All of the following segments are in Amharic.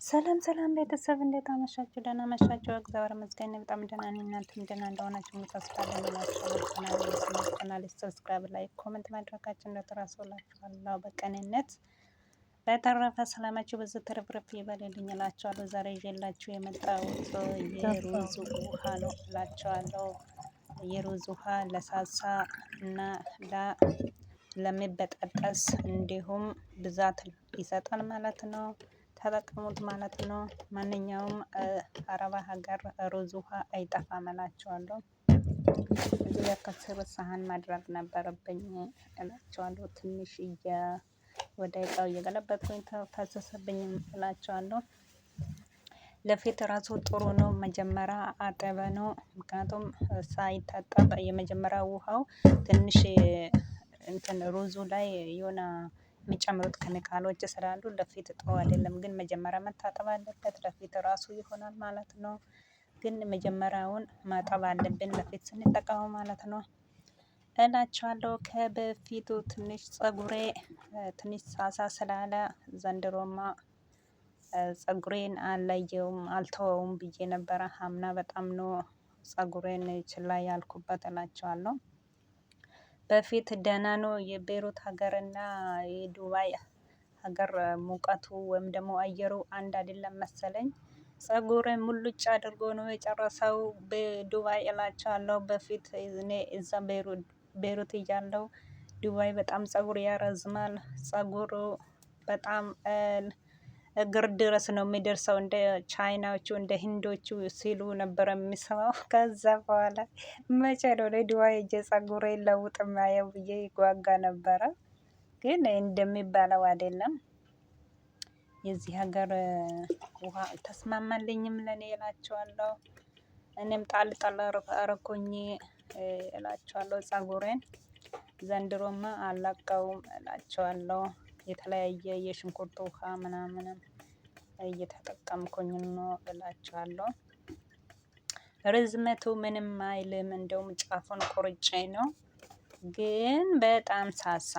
ሰላም ሰላም ቤተሰብ እንዴት አመሻችሁ? ደህና አመሻችሁ? እግዚአብሔር ይመስገን በጣም ደህና ነኝ። እናንተም ደህና እንደሆናችሁ ተስፋ አደርጋለሁ። ቻናሌ ሰብስክራይብ፣ ላይክ፣ ኮሜንት ማድረጋችሁን እንዳትረሱ እላችኋለሁ በቅንነት። በተረፈ ሰላማችሁ ብዙ ትርፍርፍ ይበልልኝ እላችኋለሁ። ዛሬ ይዤላችሁ የመጣሁት የሩዝ ውሃ ነው እላችኋለሁ። የሩዝ ውሃ ለሳሳ እና ለሚበጣጠስ እንዲሁም ብዛት ይሰጣል ማለት ነው። ተጠቀሙት ማለት ነው። ማንኛውም አረባ ሀገር ሩዝ ውሃ አይጠፋም እላችኋለሁ። እዚህ ጋር ከስር ሳህን ማድረግ ነበረብኝ እላችኋለሁ። ትንሽ ወደ እቃው እየገለበጥኩኝ ፈሰሰብኝ እላችኋለሁ። ለፊት ራሱ ጥሩ ነው። መጀመሪያ አጠበ ነው። ምክንያቱም ሳይታጠብ የመጀመሪያ ውሃው ትንሽ እንትን ሩዙ ላይ የሆነ የሚጨምሩት ኬሚካሎች ስላሉ ለፊት ጥሩ አይደለም። ግን መጀመሪያ መታጠብ አለበት ለፊት ራሱ ይሆናል ማለት ነው። ግን መጀመሪያውን ማጠብ አለብን ለፊት ስንጠቀመው ማለት ነው እላችኋለሁ። ከበፊቱ ትንሽ ፀጉሬ ትንሽ ሳሳ ስላለ ዘንድሮማ ፀጉሬን አላየውም አልተወውም ብዬ ነበረ። አምና በጣም ነው ፀጉሬን ችላ ያልኩበት እላችኋለሁ። በፊት ደህና ነው። የቤሩት ሀገርና የዱባይ ሀገር ሙቀቱ ወይም ደግሞ አየሩ አንድ አይደለም መሰለኝ። ፀጉሬን ሙሉጭ አድርጎ ነው የጨረሰው በዱባይ እላችኋለሁ። በፊት እኔ እዛ ቤሩት እያለሁ ዱባይ በጣም ፀጉር ያረዝማል። ፀጉሩ በጣም እግር ድረስ ነው የሚደርሰው እንደ ቻይናዎቹ እንደ ህንዶቹ ሲሉ ነበር የሚሰማው። ከዛ በኋላ መቼ ነው ዱባይ ሄጄ ፀጉሬን ለውጥ የማየው ብዬ ይጓጓ ነበረ። ግን እንደሚባለው አይደለም። የዚህ ሀገር ውሃ አልተስማማልኝም ለኔ እላችኋለሁ። እኔም ጣል ጣል አረኩኝ እላችኋለሁ ፀጉሬን። ዘንድሮማ አልለቀውም እላችኋለሁ። የተለያየ የሽንኩርት ውሃ ምናምንም እየተጠቀምኩኝ ነው እላችኋለሁ። ርዝመቱ ምንም አይልም እንደውም ጫፉን ቆርጬ ነው። ግን በጣም ሳሳ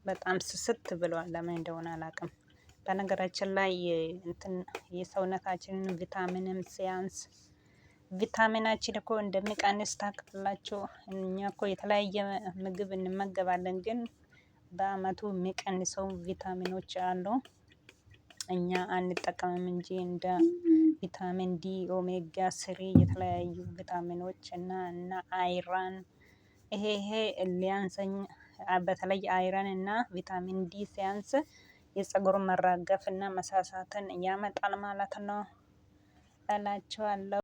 በጣም ስስት ብሏል። ለምን እንደሆነ አላውቅም። በነገራችን ላይ እንትን የሰውነታችንን ቪታሚንም ሲያንስ ቪታሚናችን እኮ እንደሚቀንስ ታውቃላችሁ። እኛ እኮ የተለያየ ምግብ እንመገባለን ግን በአመቱ የሚቀንሰው ቪታሚኖች አሉ። እኛ አንጠቀምም እንጂ እንደ ቪታሚን ዲ፣ ኦሜጋ ስሪ የተለያዩ ቪታሚኖች እና አይረን ይሄ ሊያንሰኝ በተለይ አይረን እና ቪታሚን ዲ ሲያንስ የፀጉር መራገፍ እና መሳሳትን ያመጣል ማለት ነው እላችኋለሁ።